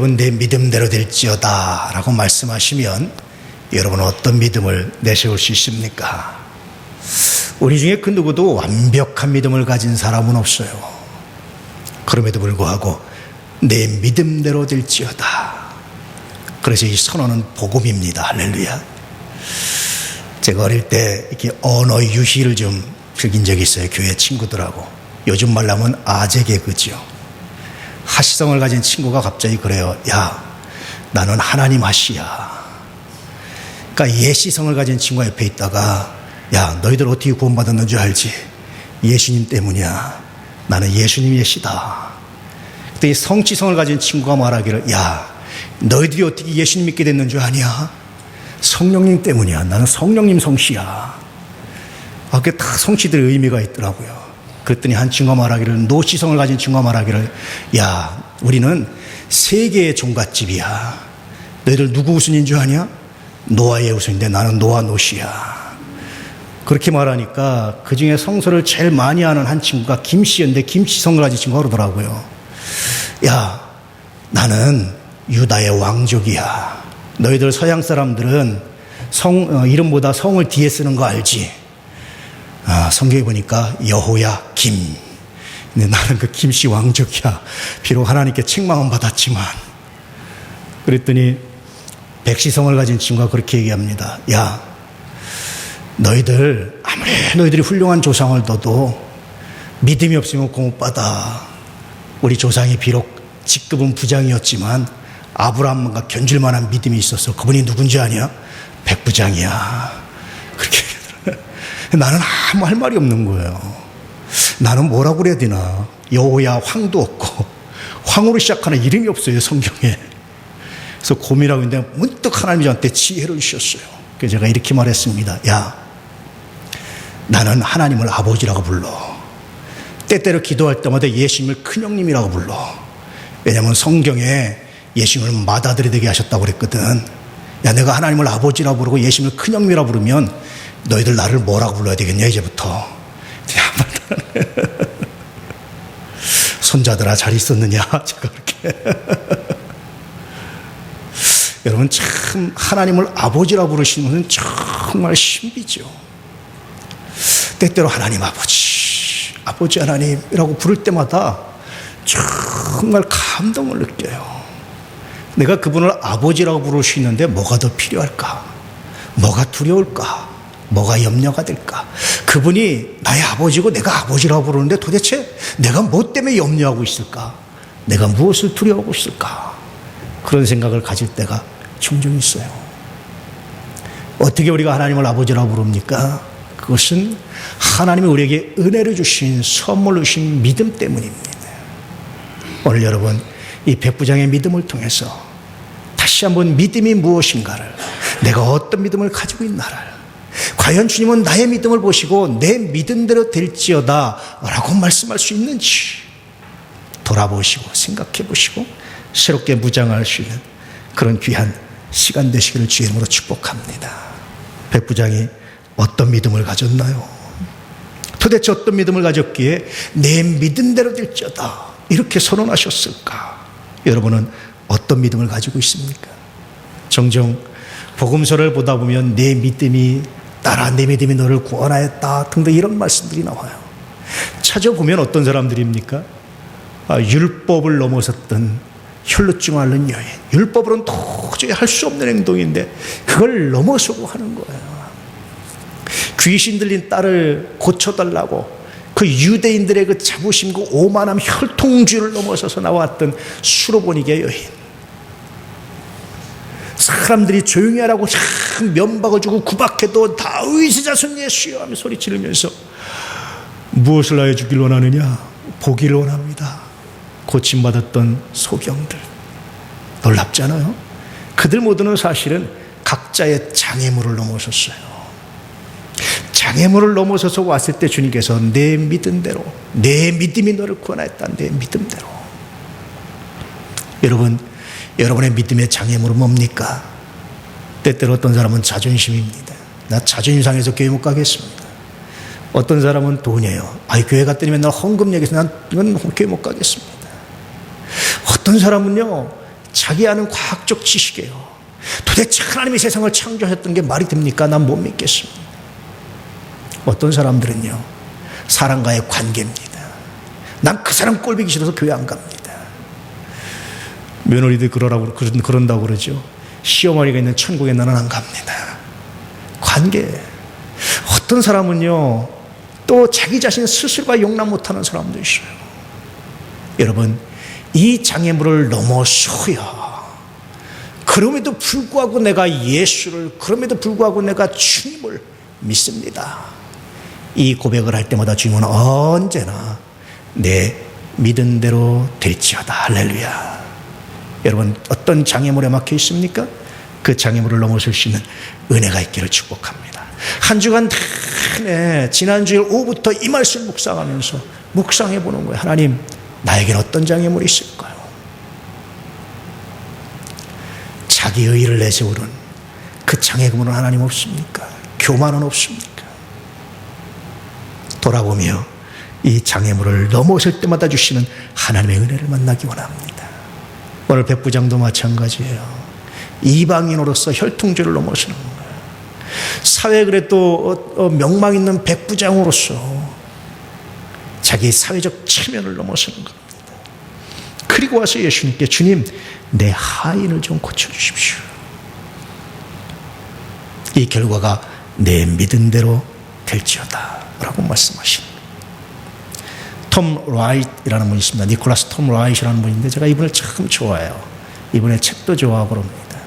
여러분 내 믿음대로 될지어다 라고 말씀하시면 여러분은 어떤 믿음을 내세울 수 있습니까? 우리 중에 그 누구도 완벽한 믿음을 가진 사람은 없어요. 그럼에도 불구하고 내 믿음대로 될지어다. 그래서 이 선언은 복음입니다. 할렐루야. 제가 어릴 때 이렇게 언어 유희를 좀 즐긴 적이 있어요. 교회 친구들하고. 요즘 말로 하면 아재 개그죠. 하시성을 가진 친구가 갑자기 그래요. 야, 나는 하나님 하시야. 그러니까 예시성을 가진 친구가 옆에 있다가 야, 너희들 어떻게 구원받았는 줄 알지? 예수님 때문이야. 나는 예수님 예시다. 그때 이 성취성을 가진 친구가 말하기를 야, 너희들이 어떻게 예수님 믿게 됐는 줄 아냐? 성령님 때문이야. 나는 성령님 성씨야. 그게 다 성씨들의 의미가 있더라고요. 그랬더니 한 친구가 말하기를, 노시성을 가진 친구가 말하기를 야, 우리는 세계의 종갓집이야. 너희들 누구 우선인 줄 아냐? 노아의 우선인데 나는 노아 노시야. 그렇게 말하니까 그 중에 성서를 제일 많이 하는 한 친구가 김씨였는데 김씨성을 가진 친구가 그러더라고요. 야, 나는 유다의 왕족이야. 너희들 서양 사람들은 이름보다 성을 뒤에 쓰는 거 알지? 성경에 보니까 여호야 김. 근데 나는 그 김씨 왕족이야. 비록 하나님께 책망은 받았지만. 그랬더니 백시성을 가진 친구가 그렇게 얘기합니다. 야, 너희들 아무리 너희들이 훌륭한 조상을 둬도 믿음이 없으면 공 못 받아. 우리 조상이 비록 직급은 부장이었지만 아브라함과 견줄 만한 믿음이 있었어. 그분이 누군지 아냐? 백부장이야. 그렇게 얘기하더라고요. 나는 아무 할 말이 없는 거예요. 나는 뭐라고 그래야 되나? 여호야 황도 없고 황으로 시작하는 이름이 없어요, 성경에. 그래서 고민하고 있는데 문득 하나님이 저한테 지혜를 주셨어요. 그래서 제가 이렇게 말했습니다. 야, 나는 하나님을 아버지라고 불러. 때때로 기도할 때마다 예수님을 큰형님이라고 불러. 왜냐하면 성경에 예수님을 맏아들이 되게 하셨다고 그랬거든. 야, 내가 하나님을 아버지라고 부르고 예수님을 큰형님이라고 부르면 너희들 나를 뭐라고 불러야 되겠냐 이제부터. 손자들아 잘 있었느냐. 제가 그렇게. 여러분 참 하나님을 아버지라고 부르시는 것은 정말 신비죠. 때때로 하나님 아버지 하나님이라고 부를 때마다 정말 감동을 느껴요. 내가 그분을 아버지라고 부를 수 있는데 뭐가 더 필요할까? 뭐가 두려울까? 뭐가 염려가 될까? 그분이 나의 아버지고 내가 아버지라고 부르는데 도대체 내가 뭐 때문에 염려하고 있을까? 내가 무엇을 두려워하고 있을까? 그런 생각을 가질 때가 종종 있어요. 어떻게 우리가 하나님을 아버지라고 부릅니까? 그것은 하나님이 우리에게 은혜를 주신, 선물로 주신 믿음 때문입니다. 오늘 여러분 이 백부장의 믿음을 통해서 다시 한번 믿음이 무엇인가를, 내가 어떤 믿음을 가지고 있나를, 과연 주님은 나의 믿음을 보시고 내 믿음대로 될지어다 라고 말씀할 수 있는지 돌아보시고 생각해 보시고 새롭게 무장할 수 있는 그런 귀한 시간 되시기를 주의 이름으로 축복합니다. 백부장이 어떤 믿음을 가졌나요? 도대체 어떤 믿음을 가졌기에 내 믿음대로 될지어다 이렇게 선언하셨을까? 여러분은 어떤 믿음을 가지고 있습니까? 종종 복음서를 보다 보면 내 믿음이 따라 내 믿음이 너를 구원하였다 등등 이런 말씀들이 나와요. 찾아보면 어떤 사람들입니까? 율법을 넘어섰던 혈루증 앓는 여인. 율법으로는 도저히 할 수 없는 행동인데 그걸 넘어서고 하는 거예요. 귀신 들린 딸을 고쳐달라고 그 유대인들의 그 자부심과 오만함, 혈통주의를 넘어서서 나왔던 수로보니게 여인. 사람들이 조용히 하라고 면박을 주고 구박해도 다윗의 자손 예수여 하며 소리 지르면서 무엇을 하여 주길 원하느냐? 보기를 원합니다. 고침받았던 소경들. 놀랍지 않아요? 그들 모두는 사실은 각자의 장애물을 넘어섰어요. 장애물을 넘어서서 왔을 때 주님께서 내 믿음대로, 내 믿음이 너를 구원하였다. 내 믿음대로. 여러분, 여러분의 믿음의 장애물은 뭡니까? 때때로 어떤 사람은 자존심입니다. 나 자존심 상해서 교회 못 가겠습니다. 어떤 사람은 돈이에요. 교회 갔더니 맨날 헌금 얘기해서 난 이건 교회 못 가겠습니다. 어떤 사람은요, 자기 아는 과학적 지식이에요. 도대체 하나님이 세상을 창조하셨던 게 말이 됩니까? 난 못 믿겠습니다. 어떤 사람들은요, 사람과의 관계입니다. 난 그 사람 꼴보기 싫어서 교회 안 갑니다. 며느리들 그런다고 그러죠. 시어머니가 있는 천국에 나는 안 갑니다. 관계. 어떤 사람은요, 또 자기 자신 스스로가 용납 못하는 사람도 있어요. 여러분, 이 장애물을 넘어서야 그럼에도 불구하고 내가 예수를, 그럼에도 불구하고 내가 주님을 믿습니다. 이 고백을 할 때마다 주님은 언제나 내 믿은 대로 될지어다. 할렐루야. 여러분, 어떤 장애물에 막혀 있습니까? 그 장애물을 넘어설 수 있는 은혜가 있기를 축복합니다. 한 주간 내내 지난주일 오후부터 이 말씀 묵상하면서 묵상해 보는 거예요. 하나님, 나에겐 어떤 장애물이 있을까요? 자기 의의를 내세우는 그 장애물은 하나님 없습니까? 교만은 없습니까? 돌아보며 이 장애물을 넘어설 때마다 주시는 하나님의 은혜를 만나기 원합니다. 오늘 백부장도 마찬가지예요. 이방인으로서 혈통죄를 넘어서는 거예요. 사회 그래도 명망 있는 백부장으로서 자기 사회적 체면을 넘어서는 겁니다. 그리고 와서 예수님께 주님, 내 하인을 좀 고쳐주십시오. 이 결과가 내 믿은 대로 될지어다 라고 말씀하십니다. 톰 라이트라는 분이 있습니다. 니콜라스 톰 라이트라는 분인데 제가 이분을 참 좋아해요. 이분의 책도 좋아하고 그럽니다.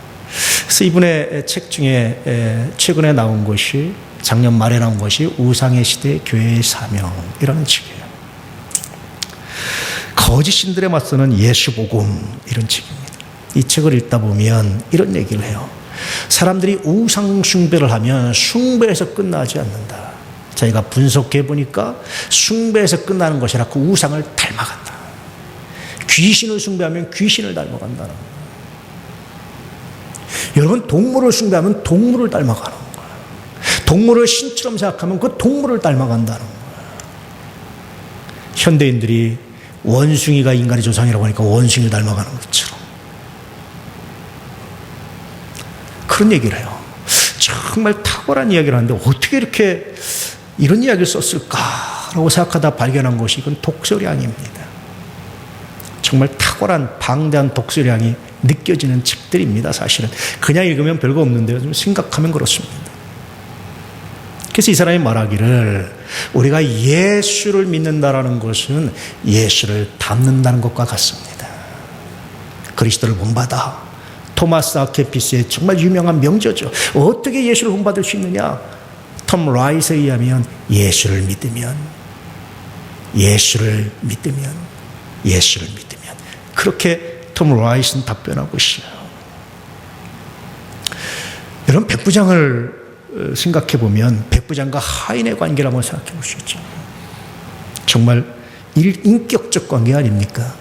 그래서 이분의 책 중에 최근에 나온 것이, 작년 말에 나온 것이 우상의 시대 교회의 사명이라는 책이에요. 거짓 신들에 맞서는 예수 복음, 이런 책입니다. 이 책을 읽다 보면 이런 얘기를 해요. 사람들이 우상 숭배를 하면 숭배에서 끝나지 않는다. 저희가 분석해 보니까 숭배에서 끝나는 것이 아니라 그 우상을 닮아간다. 귀신을 숭배하면 귀신을 닮아간다는 거예요. 여러분, 동물을 숭배하면 동물을 닮아가는 거예요. 동물을 신처럼 생각하면 그 동물을 닮아간다는 거예요. 현대인들이 원숭이가 인간의 조상이라고 하니까 원숭이를 닮아가는 것처럼 그런 얘기를 해요. 정말 탁월한 이야기를 하는데 어떻게 이렇게 이런 이야기를 썼을까라고 생각하다 발견한 것이, 이건 독서량입니다. 정말 탁월한 방대한 독서량이 느껴지는 책들입니다. 사실은 그냥 읽으면 별거 없는데요, 좀 생각하면 그렇습니다. 그래서 이 사람이 말하기를, 우리가 예수를 믿는다라는 것은 예수를 닮는다는 것과 같습니다. 그리스도를 본받아. 토마스 아케피스의 정말 유명한 명저죠. 어떻게 예수를 본받을 수 있느냐? 톰 라이트에 의하면 예수를 믿으면, 그렇게 톰 라이트는 답변하고 있어요. 여러분, 백부장을 생각해 보면 백부장과 하인의 관계를 한번 생각해 볼 수 있죠. 정말 인격적 관계 아닙니까?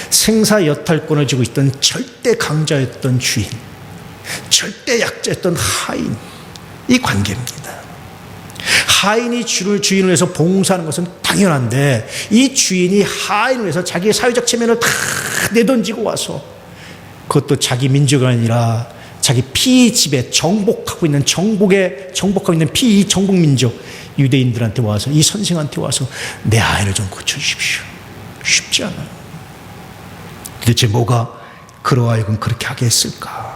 생사 여탈권을 쥐고 있던 절대 강자였던 주인, 절대 약자였던 하인, 이 관계입니다. 하인이 주인을 위해서 봉사하는 것은 당연한데, 이 주인이 하인을 위해서 자기의 사회적 체면을 다 내던지고 와서, 그것도 자기 민족이 아니라 자기 피지배 정복하고 있는 피정복 민족 유대인들한테 와서, 이 선생한테 와서 내 아이를 좀 고쳐주십시오. 쉽지 않아요. 도대체 뭐가 그로 하여금 그렇게 하게 했을까?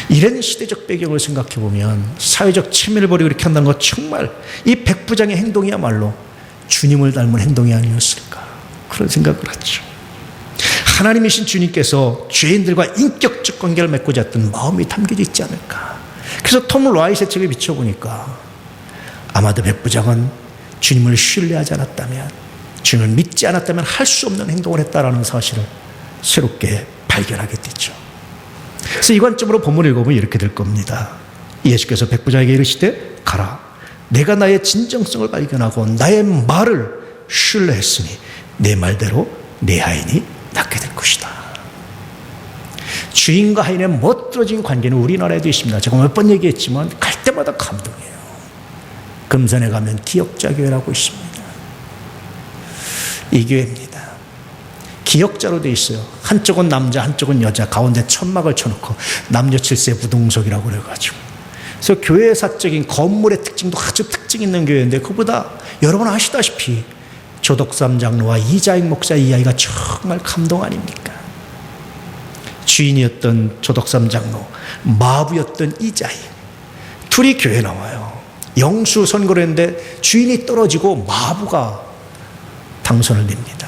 이런 시대적 배경을 생각해 보면 사회적 체면을 버리고 이렇게 한다는 것, 정말 이 백부장의 행동이야말로 주님을 닮은 행동이 아니었을까, 그런 생각을 하죠. 하나님이신 주님께서 죄인들과 인격적 관계를 맺고자 했던 마음이 담겨져 있지 않을까. 그래서 톰 라이트의 책을 비춰보니까 아마도 백부장은 주님을 신뢰하지 않았다면, 주님을 믿지 않았다면 할 수 없는 행동을 했다라는 사실을 새롭게 발견하게 됐죠. 그래서 이 관점으로 본문을 읽어보면 이렇게 될 겁니다. 예수께서 백부장에게 이르시되, 가라. 내가 나의 진정성을 발견하고 나의 말을 신뢰했으니 내 말대로 내 하인이 낫게 될 것이다. 주인과 하인의 멋들어진 관계는 우리나라에도 있습니다. 제가 몇 번 얘기했지만 갈 때마다 감동이에요. 금산에 가면 기역자교회라고 있습니다. 이 교회입니다. 기역자로 되어 있어요. 한쪽은 남자 한쪽은 여자 가운데 천막을 쳐놓고 남녀 칠세 부동석이라고 그래가지고, 그래서 교회 사적인 건물의 특징도 아주 특징 있는 교회인데, 그보다 여러분 아시다시피 조덕삼 장로와 이자익 목사 이야기가 정말 감동 아닙니까? 주인이었던 조덕삼 장로, 마부였던 이자익, 둘이 교회 나와요. 영수 선거를 했는데 주인이 떨어지고 마부가 당선을 냅니다.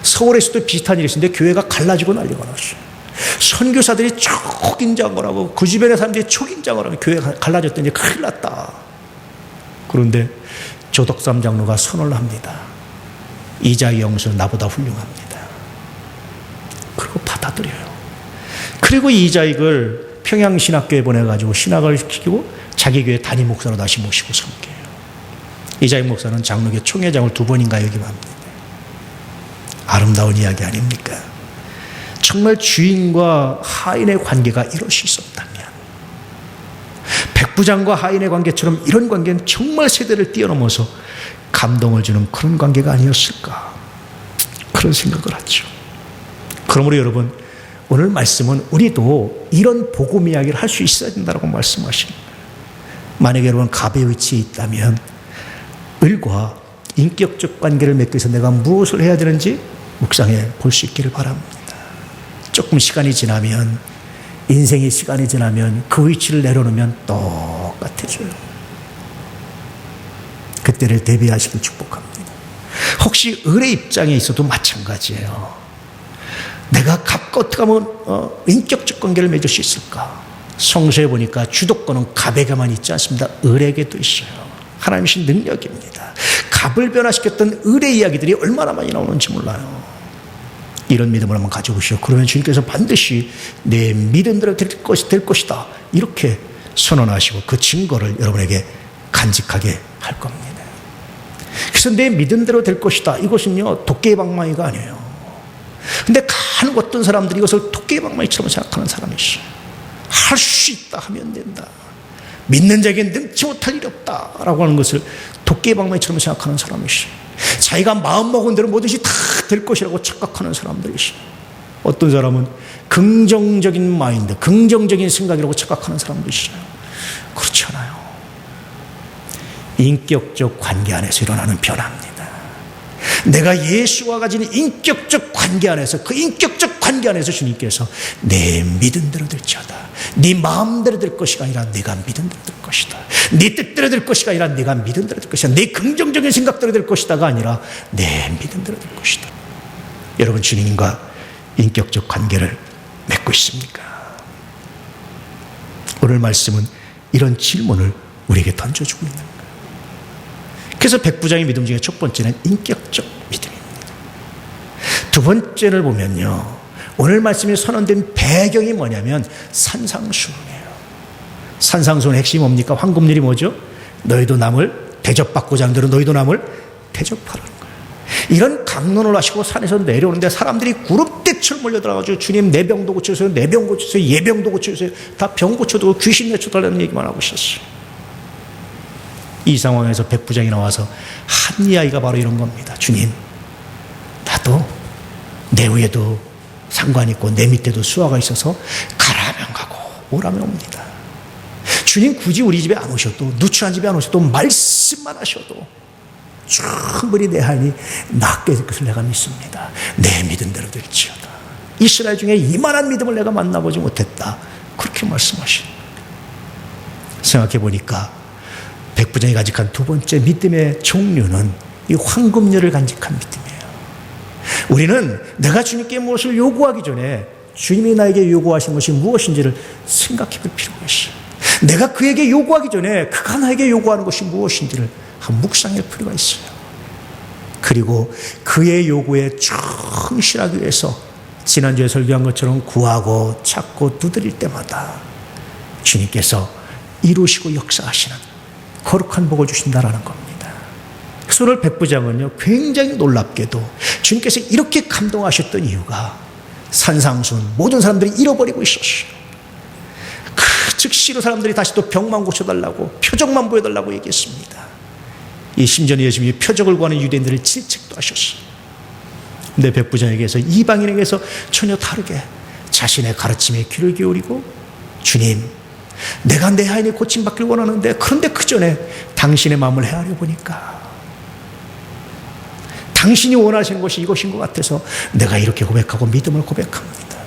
서울에서도 비슷한 일이 있었는데 교회가 갈라지고 난리가 났어요. 선교사들이 촉인장을 하고 그 주변의 사람들이 촉인장을 하고 교회가 갈라졌더니 큰일 났다. 그런데 조덕삼 장로가 선언을 합니다. 이자익 영수는 나보다 훌륭합니다. 그리고 받아들여요. 그리고 이자익을 평양신학교에 보내가지고 신학을 시키고 자기 교회 담임 목사로 다시 모시고 섬겨요. 이자익 목사는 장로교 총회장을 2번인가 역임합니다. 아름다운 이야기 아닙니까? 정말 주인과 하인의 관계가 이럴 수 있었다면, 백부장과 하인의 관계처럼 이런 관계는 정말 세대를 뛰어넘어서 감동을 주는 그런 관계가 아니었을까, 그런 생각을 하죠. 그러므로 여러분, 오늘 말씀은 우리도 이런 복음 이야기를 할 수 있어야 된다고 말씀하십니다. 만약에 여러분 갑의 위치에 있다면 을과 인격적 관계를 맺기 위해서 내가 무엇을 해야 되는지 묵상해 볼 수 있기를 바랍니다. 조금 시간이 지나면, 인생의 시간이 지나면 그 위치를 내려놓으면 똑같아져요. 그때를 대비하시길 축복합니다. 혹시 을의 입장에 있어도 마찬가지예요. 내가 갑과 어떻게 하면 인격적 관계를 맺을 수 있을까? 성서에 보니까 주도권은 갑에게만 있지 않습니다. 을에게도 있어요. 하나님이신 능력입니다. 갑을 변화시켰던 을의 이야기들이 얼마나 많이 나오는지 몰라요. 이런 믿음을 한번 가져보시오. 그러면 주님께서 반드시 내 믿음대로 될 것이다, 이렇게 선언하시고 그 증거를 여러분에게 간직하게 할 겁니다. 그래서 내 믿음대로 될 것이다, 이것은요 도깨비 방망이가 아니에요. 근데 간혹 어떤 사람들이 이것을 도깨비 방망이처럼 생각하는 사람이 있어요. 할 수 있다 하면 된다, 믿는 자에게 능치 못할 일이 없다라고 하는 것을 도깨비 방망이처럼 생각하는 사람이 있어요. 자기가 마음먹은 대로 뭐든지 다 될 것이라고 착각하는 사람들이 있어요. 어떤 사람은 긍정적인 마인드, 긍정적인 생각이라고 착각하는 사람도 있어요. 그렇지 않아요. 인격적 관계 안에서 일어나는 변화입니다. 내가 예수와 가진 인격적 관계 안에서, 그 인격적 관계 안에서 주님께서 내 믿음대로 될지어다, 네 마음대로 될 것이 아니라 내가 믿음대로 될 것이다, 네 뜻대로 될 것이 아니라 내가 믿음대로 될 것이다, 네 긍정적인 생각대로 될 것이다가 아니라 내 믿음대로 될 것이다. 여러분, 주님과 인격적 관계를 맺고 있습니까? 오늘 말씀은 이런 질문을 우리에게 던져주고 있는 거예요. 그래서 백부장의 믿음 중에 첫 번째는 인격적 믿음입니다. 두 번째를 보면요, 오늘 말씀이 선언된 배경이 뭐냐면 산상수훈이에요. 산상수훈의 핵심이 뭡니까? 황금률이 뭐죠? 너희도 남을 대접받고자 하는 대로 너희도 남을 대접하라는 거예요. 이런 강론을 하시고 산에서 내려오는데 사람들이 구름대처럼 몰려들어가지고 주님 내 병도 고쳐주세요, 내 병 고쳐주세요, 예병도 고쳐주세요, 다 병 고쳐주고 귀신 내쳐달라는 얘기만 하고 있었어요. 이 상황에서 백부장이 나와서 한 이야기가 바로 이런 겁니다. 주님, 나도 내 위에도 상관이 있고 내 밑에도 수하가 있어서 가라면 가고 오라면 옵니다. 주님 굳이 우리 집에 안 오셔도, 누추한 집에 안 오셔도, 말씀만 하셔도 충분히 내 하인이 낫게 될 것을 내가 믿습니다. 내 믿음대로 될지어다. 이스라엘 중에 이만한 믿음을 내가 만나보지 못했다, 그렇게 말씀하신. 생각해 보니까 백부장이 간직한 두 번째 믿음의 종류는 이 황금률을 간직한 믿음이에요. 우리는 내가 주님께 무엇을 요구하기 전에 주님이 나에게 요구하신 것이 무엇인지를 생각해 볼 필요가 있어요. 내가 그에게 요구하기 전에 그가 나에게 요구하는 것이 무엇인지를 한번 묵상할 필요가 있어요. 그리고 그의 요구에 충실하기 위해서 지난주에 설교한 것처럼 구하고 찾고 두드릴 때마다 주님께서 이루시고 역사하시는 거룩한 복을 주신다라는 겁니다. 그래서 오늘 백부장은요, 굉장히 놀랍게도 주님께서 이렇게 감동하셨던 이유가 산상수훈, 모든 사람들이 잃어버리고 있었어요. 그 즉시로 사람들이 다시 또 병만 고쳐달라고, 표적만 보여달라고 얘기했습니다. 이 심지어 예수님이 표적을 구하는 유대인들을 질책도 하셨어요. 근데 백부장에게서 이방인에게서 전혀 다르게 자신의 가르침에 귀를 기울이고, 주님, 내가 내 하인이 고침받길 원하는데, 그런데 그 전에 당신의 마음을 헤아려 보니까 당신이 원하시는 것이 이것인 것 같아서 내가 이렇게 고백하고 믿음을 고백합니다.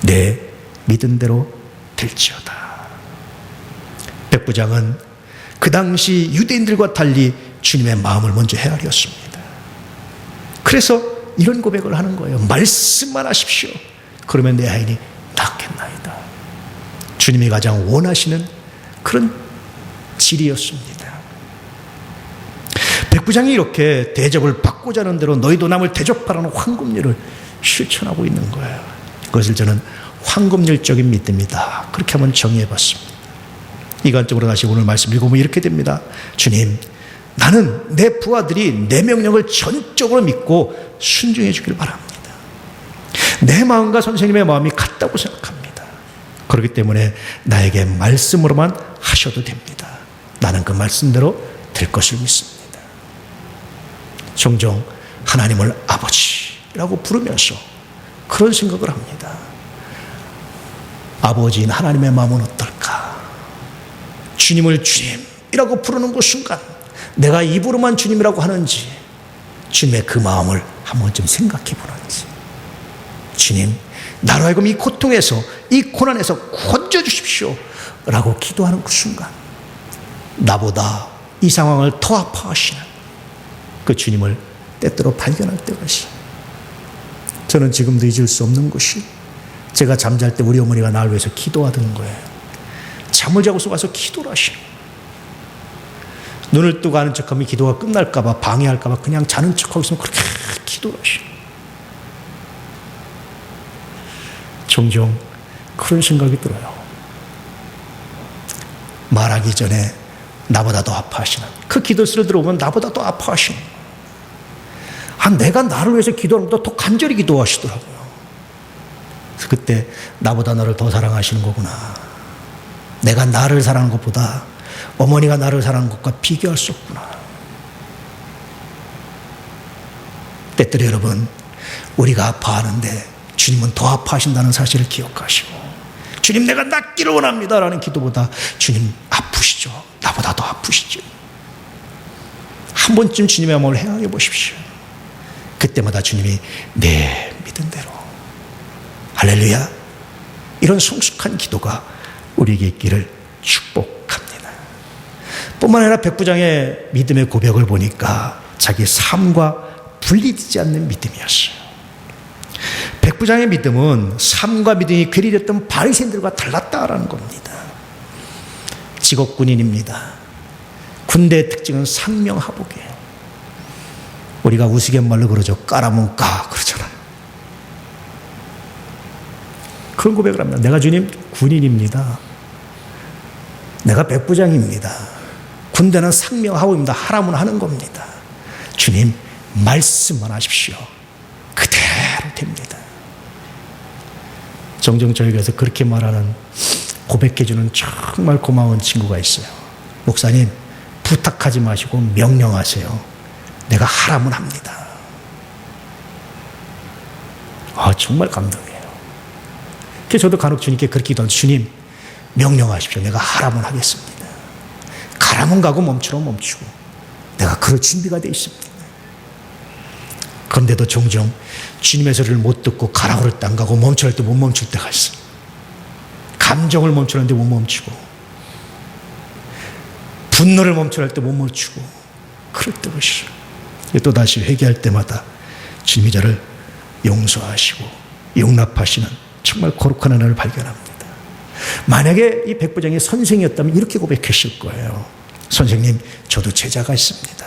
내 믿음대로 될지어다. 백부장은 그 당시 유대인들과 달리 주님의 마음을 먼저 헤아렸습니다. 그래서 이런 고백을 하는 거예요. 말씀만 하십시오. 그러면 내 하인이 낫겠나이다. 주님이 가장 원하시는 그런 질이었습니다. 백부장이 이렇게 대접을 받고자 하는 대로 너희도 남을 대접하라는 황금률을 실천하고 있는 거예요. 그것을 저는 황금률적인 믿음이다, 그렇게 한번 정의해 봤습니다. 이간적으로 다시 오늘 말씀 읽어보면 이렇게 됩니다. 주님, 나는 내 부하들이 내 명령을 전적으로 믿고 순종해 주길 바랍니다. 내 마음과 선생님의 마음이 같다고 생각합니다. 그렇기 때문에 나에게 말씀으로만 하셔도 됩니다. 나는 그 말씀대로 될 것을 믿습니다. 종종 하나님을 아버지라고 부르면서 그런 생각을 합니다. 아버지인 하나님의 마음은 어떨까? 주님을 주님이라고 부르는 그 순간 내가 입으로만 주님이라고 하는지, 주님의 그 마음을 한번 좀 생각해 보는지. 주님, 나로 하여금 이 고통에서, 이 고난에서 건져 주십시오 라고 기도하는 그 순간 나보다 이 상황을 더 아파하시는 그 주님을 때때로 발견할 때가 있어요. 저는 지금도 잊을 수 없는 것이, 제가 잠잘 때 우리 어머니가 나를 위해서 기도하던 거예요. 잠을 자고서 와서 기도를 하시는 거예요. 눈을 뜨고 하는 척하면 기도가 끝날까 봐, 방해할까 봐 그냥 자는 척하고 있으면 그렇게 기도를 하시는 거예요. 종종 그런 생각이 들어요. 말하기 전에 나보다 더 아파하시는, 그 기도수를 들어보면 나보다 더 아파하시는 거예요. 내가 나를 위해서 기도하는 것보다 더 간절히 기도하시더라고요. 그래서 그때 나보다 너를 더 사랑하시는 거구나. 내가 나를 사랑하는 것보다 어머니가 나를 사랑하는 것과 비교할 수 없구나. 때때로 여러분, 우리가 아파하는데 주님은 더 아파하신다는 사실을 기억하시고, 주님, 내가 낫기를 원합니다 라는 기도보다 주님 아프시죠. 나보다 더 아프시죠. 한 번쯤 주님의 마음을 헤아려 보십시오. 그때마다 주님이 내 믿음대로, 할렐루야, 이런 성숙한 기도가 우리에게 있기를 축복합니다. 뿐만 아니라 백부장의 믿음의 고백을 보니까 자기 삶과 분리되지 않는 믿음이었어요. 백부장의 믿음은 삶과 믿음이 괴리됐던 바리새인들과 달랐다라는 겁니다. 직업군인입니다. 군대의 특징은 상명하복이에요. 우리가 우스갯말로 그러죠. 까라면 까 그러잖아요. 그런 고백을 합니다. 내가 주님 군인입니다. 내가 백부장입니다. 군대는 상명하복입니다. 하라면 하는 겁니다. 주님, 말씀만 하십시오. 그대로 됩니다. 종종 저에게서 그렇게 말하는, 고백해주는 정말 고마운 친구가 있어요. 목사님, 부탁하지 마시고 명령하세요. 내가 하라면 합니다. 정말 감동이에요. 그래서 저도 간혹 주님께 그렇게 기도하는, 주님, 명령하십시오. 내가 하라면 하겠습니다. 가라면 가고 멈추라면 멈추고 내가 그럴 준비가 되어 있습니다. 그런데도 종종 주님의 소리를 못 듣고 가라고 할 때 안 가고 멈추라 할 때 못 멈출 때가 있어요. 감정을 멈추라는데 못 멈추고, 분노를 멈추라 할 때 못 멈추고, 그럴 때가 있어요. 또다시 회개할 때마다 주님이 저를 용서하시고 용납하시는 정말 거룩한 하나님을 발견합니다. 만약에 이 백부장이 선생이었다면 이렇게 고백했을 거예요. 선생님, 저도 제자가 있습니다.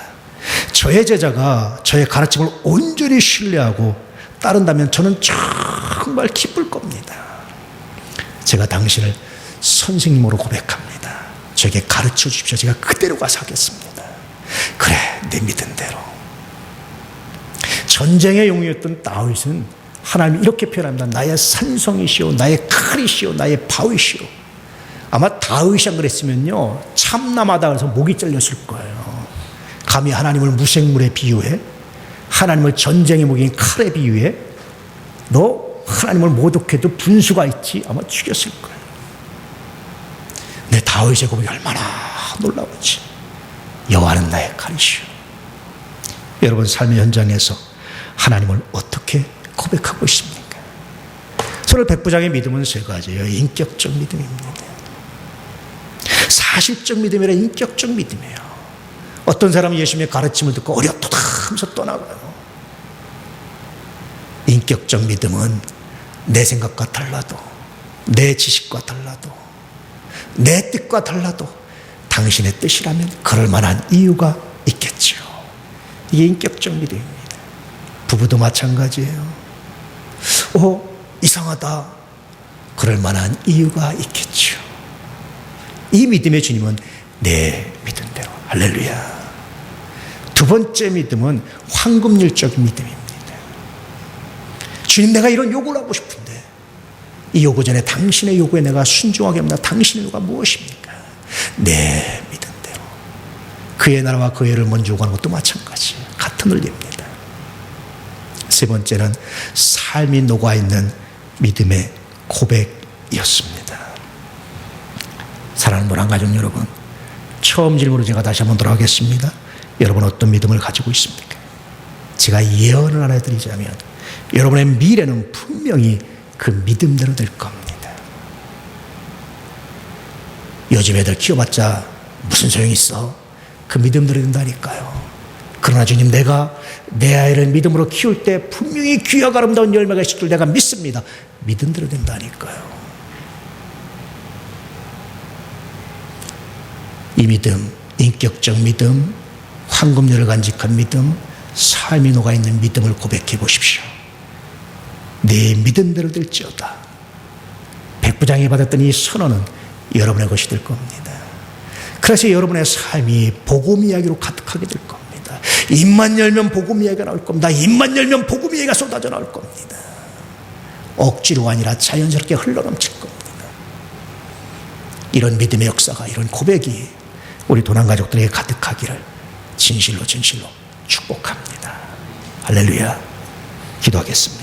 저의 제자가 저의 가르침을 온전히 신뢰하고 따른다면 저는 정말 기쁠 겁니다. 제가 당신을 선생님으로 고백합니다. 저에게 가르쳐 주십시오. 제가 그대로 가서 하겠습니다. 그래, 내 믿음대로. 전쟁의 용이었던 다윗은 하나님이 이렇게 표현합니다. 나의 산성이시오, 나의 칼이시오, 나의 바위시오. 아마 다윗이 안 그랬으면요, 참남하다 그래서 목이 잘렸을 거예요. 감히 하나님을 무생물에 비유해? 하나님을 전쟁의 무기인 칼에 비유해 너 하나님을 모독해도 분수가 있지 아마 죽였을 거예요. 내 다윗의 고백이 얼마나 놀라운지. 여호와는 나의 칼이시오. 여러분 삶의 현장에서 하나님을 어떻게 고백하고 있습니까? 손을 백부장의 믿음은 세 가지예요. 인격적 믿음입니다. 사실적 믿음이라 인격적 믿음이에요. 어떤 사람은 예수님의 가르침을 듣고 어렵다 하면서 떠나가요. 인격적 믿음은 내 생각과 달라도, 내 지식과 달라도, 내 뜻과 달라도 당신의 뜻이라면 그럴 만한 이유가 있겠죠. 이게 인격적 믿음입니다. 부부도 마찬가지예요. 이상하다. 그럴 만한 이유가 있겠죠. 이 믿음의 주님은 내 믿음대로. 할렐루야. 두 번째 믿음은 황금률적인 믿음입니다. 주님, 내가 이런 요구를 하고 싶은데 이 요구 전에 당신의 요구에 내가 순종하게 합니다. 당신의 요구가 무엇입니까? 내 믿음대로. 그의 나라와 그의 의를 먼저 요구하는 것도 마찬가지예요. 같은 원리입니다. 세 번째는 삶이 녹아있는 믿음의 고백이었습니다. 사랑하는 모란가족 여러분, 처음 질문으로 제가 다시 한번 돌아가겠습니다. 여러분 어떤 믿음을 가지고 있습니까? 제가 예언을 하나 해드리자면 여러분의 미래는 분명히 그 믿음대로 될 겁니다. 요즘 애들 키워봤자 무슨 소용이 있어? 그 믿음대로 된다니까요. 그러나 주님, 내가 내 아이를 믿음으로 키울 때 분명히 귀하고 아름다운 열매가 있을 줄 내가 믿습니다. 믿음대로 된다니까요. 이 믿음, 인격적 믿음, 황금률을 간직한 믿음, 삶이 녹아있는 믿음을 고백해 보십시오. 내 믿음대로 될지어다. 백부장이 받았던 이 선언은 여러분의 것이 될 겁니다. 그래서 여러분의 삶이 복음 이야기로 가득하게 될 겁니다. 입만 열면 복음 이야기가 나올 겁니다. 입만 열면 복음 이야기가 쏟아져 나올 겁니다. 억지로가 아니라 자연스럽게 흘러넘칠 겁니다. 이런 믿음의 역사가, 이런 고백이 우리 도난 가족들에게 가득하기를 진실로 축복합니다. 할렐루야. 기도하겠습니다.